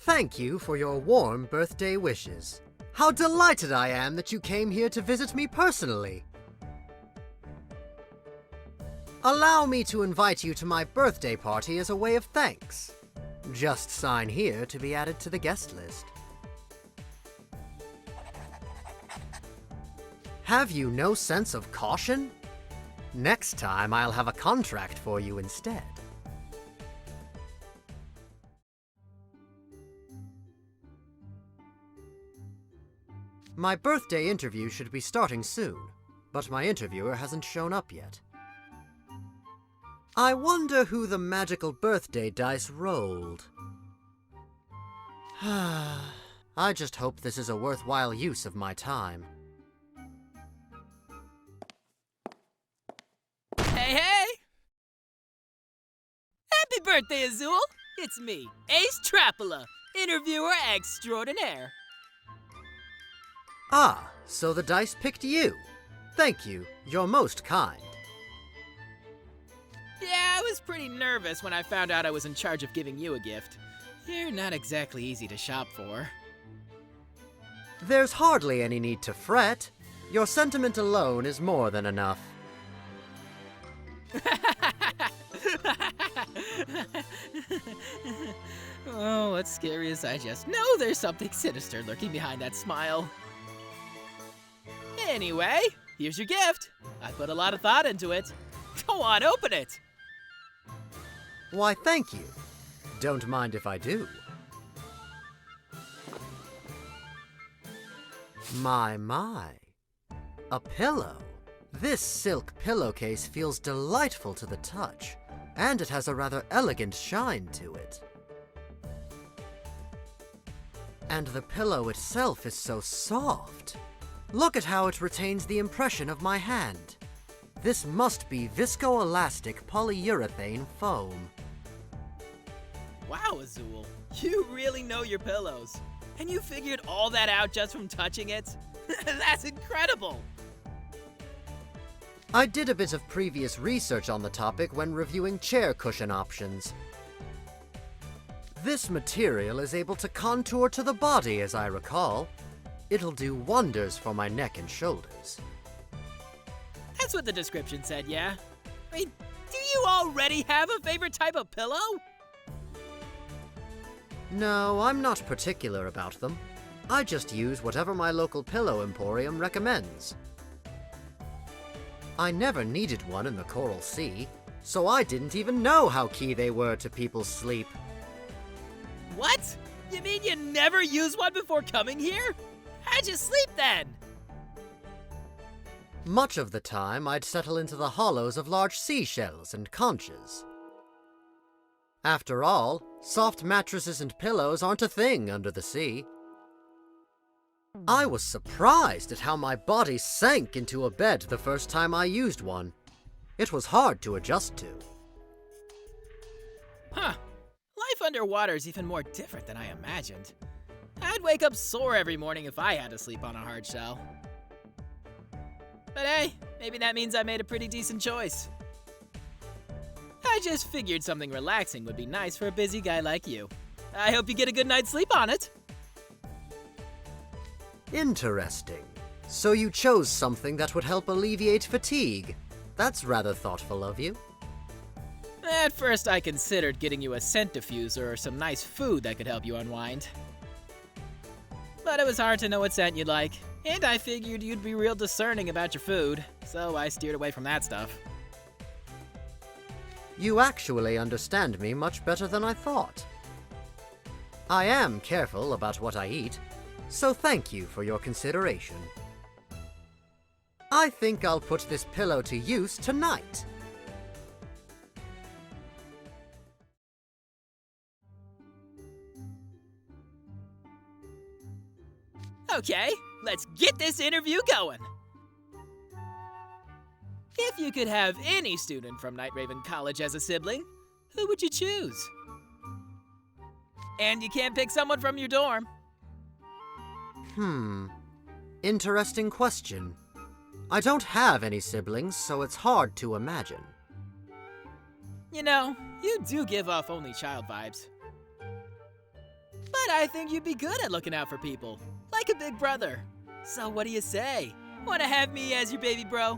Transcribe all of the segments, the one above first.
Thank you for your warm birthday wishes. How delighted I am that you came here to visit me personally. Allow me to invite you to my birthday party as a way of thanks. Just sign here to be added to the guest list. Have you no sense of caution? Next time I'll have a contract for you instead. My birthday interview should be starting soon, but my interviewer hasn't shown up yet. I wonder who the magical birthday dice rolled. I just hope this is a worthwhile use of my time. Hey, hey! Happy birthday, Azul! It's me, Ace Trappola, interviewer extraordinaire. Ah, so the dice picked you. Thank you, you're most kind. Yeah, I was pretty nervous when I found out I was in charge of giving you a gift. You're not exactly easy to shop for. There's hardly any need to fret. Your sentiment alone is more than enough. Oh, what's scary is I just know there's something sinister lurking behind that smile. Anyway, here's your gift. I put a lot of thought into it. Go on, open it. Why, thank you. Don't mind if I do. My. A pillow. This silk pillowcase feels delightful to the touch, and it has a rather elegant shine to it. And the pillow itself is so soft. Look at how it retains the impression of my hand. This must be viscoelastic polyurethane foam. Wow, Azul, you really know your pillows. And you figured all that out just from touching it? That's incredible! I did a bit of previous research on the topic when reviewing chair cushion options. This material is able to contour to the body, as I recall. It'll do wonders for my neck and shoulders. That's what the description said, yeah? Wait, do you already have a favorite type of pillow? No, I'm not particular about them. I just use whatever my local pillow emporium recommends. I never needed one in the Coral Sea, so I didn't even know how key they were to people's sleep. What? You mean you never used one before coming here? How'd you sleep then? Much of the time, I'd settle into the hollows of large seashells and conches. After all, soft mattresses and pillows aren't a thing under the sea. I was surprised at how my body sank into a bed the first time I used one. It was hard to adjust to. Huh. Life underwater is even more different than I imagined. I'd wake up sore every morning if I had to sleep on a hard shell. But hey, maybe that means I made a pretty decent choice. I just figured something relaxing would be nice for a busy guy like you. I hope you get a good night's sleep on it. Interesting. So you chose something that would help alleviate fatigue. That's rather thoughtful of you. At first I considered getting you a scent diffuser or some nice food that could help you unwind. But it was hard to know what scent you'd like, and I figured you'd be real discerning about your food, so I steered away from that stuff. You actually understand me much better than I thought. I am careful about what I eat, so thank you for your consideration. I think I'll put this pillow to use tonight. Okay, let's get this interview going. If you could have any student from Night Raven College as a sibling, who would you choose? And you can't pick someone from your dorm. Interesting question. I don't have any siblings, so it's hard to imagine. You know, you do give off only child vibes. But But I think you'd be good at looking out for people, like a big brother. So what do you say? Wanna have me as your baby bro?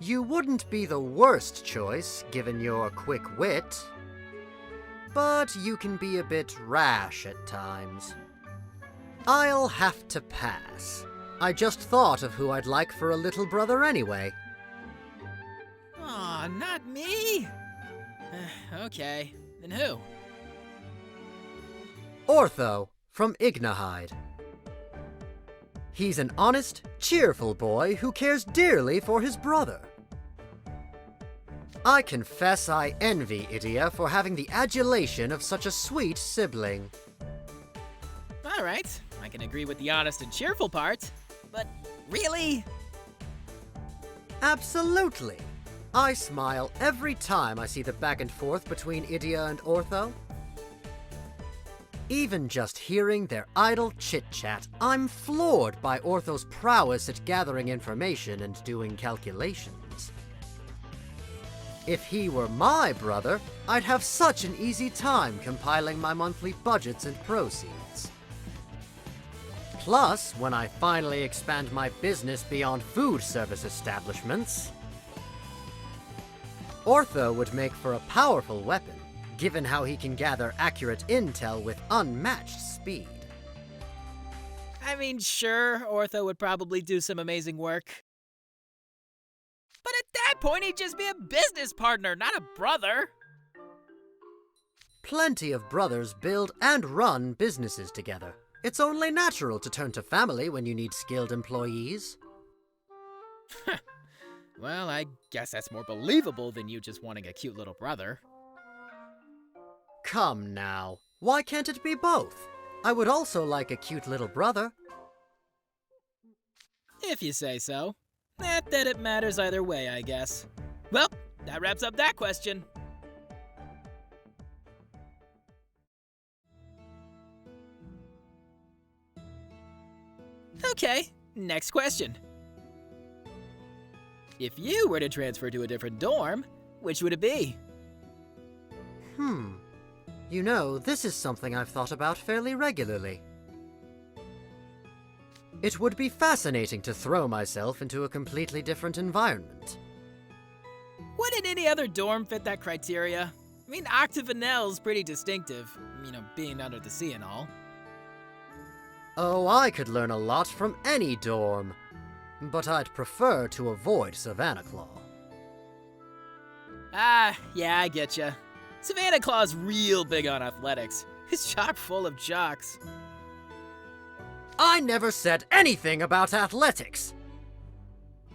You wouldn't be the worst choice, given your quick wit. But you can be a bit rash at times. I'll have to pass. I just thought of who I'd like for a little brother anyway. Aw, not me? Okay, then who? Ortho, from Ignahide. He's an honest, cheerful boy who cares dearly for his brother. I confess I envy Idia for having the adulation of such a sweet sibling. Alright, I can agree with the honest and cheerful part, but really? Absolutely. I smile every time I see the back and forth between Idia and Ortho. Even just hearing their idle chit-chat, I'm floored by Ortho's prowess at gathering information and doing calculations. If he were my brother, I'd have such an easy time compiling my monthly budgets and proceeds. Plus, when I finally expand my business beyond food service establishments, Ortho would make for a powerful weapon, given how he can gather accurate intel with unmatched speed. I mean, sure, Ortho would probably do some amazing work. But at that point, he'd just be a business partner, not a brother. Plenty of brothers build and run businesses together. It's only natural to turn to family when you need skilled employees. Well, I guess that's more believable than you just wanting a cute little brother. Come now, why can't it be both? I would also like a cute little brother. If you say so. Not that it matters either way, I guess. Well, that wraps up that question. Okay, next question. If you were to transfer to a different dorm, which would it be? You know, this is something I've thought about fairly regularly. It would be fascinating to throw myself into a completely different environment. Wouldn't any other dorm fit that criteria? I mean, Octavinelle's pretty distinctive, being under the sea and all. Oh, I could learn a lot from any dorm, but I'd prefer to avoid Savannah Claw. Yeah, I getcha. Savannah Claw's real big on athletics. He's chock full of jocks. I never said anything about athletics!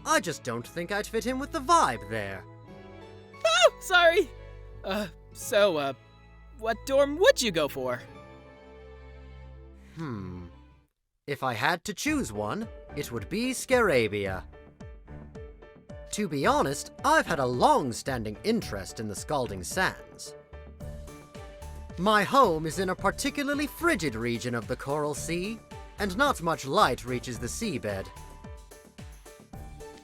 I just don't think I'd fit in with the vibe there. Oh, sorry! What dorm would you go for? If I had to choose one, it would be Scarabia. To be honest, I've had a long-standing interest in the Scalding Sands. My home is in a particularly frigid region of the Coral Sea, and not much light reaches the seabed.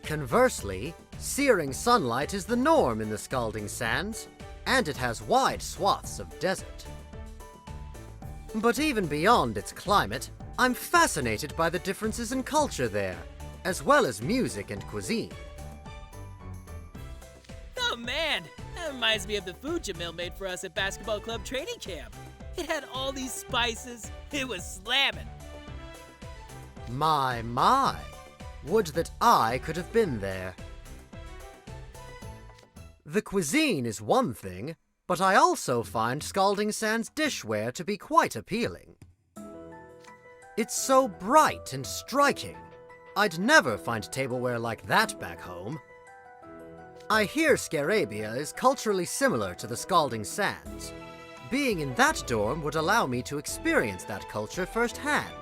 Conversely, searing sunlight is the norm in the Scalding Sands, and it has wide swaths of desert. But even beyond its climate, I'm fascinated by the differences in culture there, as well as music and cuisine. Oh man, that reminds me of the food Jamil made for us at basketball club training camp. It had all these spices. It was slamming. My. Would that I could have been there. The cuisine is one thing, but I also find Scalding Sands dishware to be quite appealing. It's so bright and striking. I'd never find tableware like that back home. I hear Scarabia is culturally similar to the Scalding Sands. Being in that dorm would allow me to experience that culture firsthand.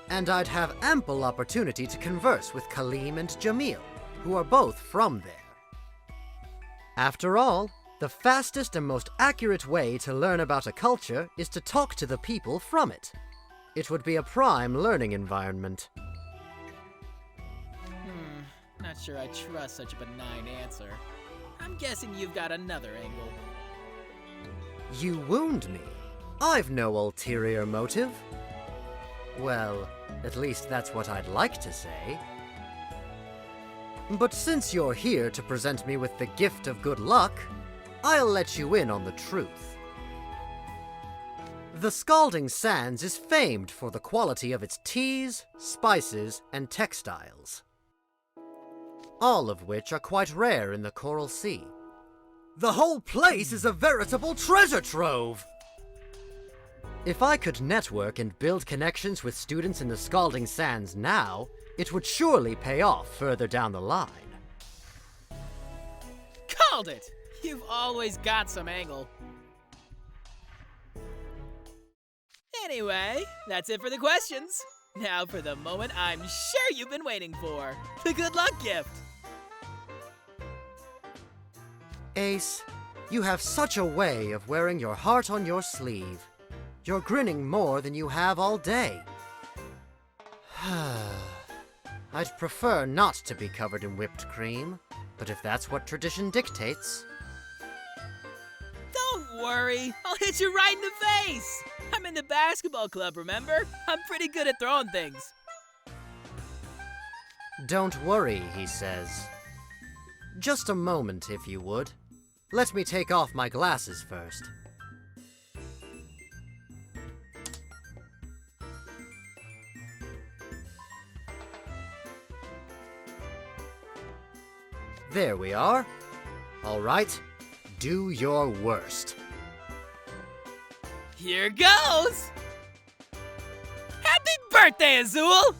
And I'd have ample opportunity to converse with Kaleem and Jamil, who are both from there. After all, the fastest and most accurate way to learn about a culture is to talk to the people from it. It would be a prime learning environment. Not sure I trust such a benign answer. I'm guessing you've got another angle. You wound me. I've no ulterior motive. Well, at least that's what I'd like to say. But since you're here to present me with the gift of good luck, I'll let you in on the truth. The Scalding Sands is famed for the quality of its teas, spices, and textiles, all of which are quite rare in the Coral Sea. The whole place is a veritable treasure trove! If I could network and build connections with students in the Scalding Sands now, it would surely pay off further down the line. Called it! You've always got some angle. Anyway, that's it for the questions. Now for the moment I'm sure you've been waiting for. The good luck gift. Ace, you have such a way of wearing your heart on your sleeve. You're grinning more than you have all day. I'd prefer not to be covered in whipped cream, but if that's what tradition dictates... Don't worry, I'll hit you right in the face! I'm in the basketball club, remember? I'm pretty good at throwing things. Don't worry, he says. Just a moment, if you would. Let me take off my glasses first. There we are. All right, do your worst. Here goes! Happy birthday, Azul!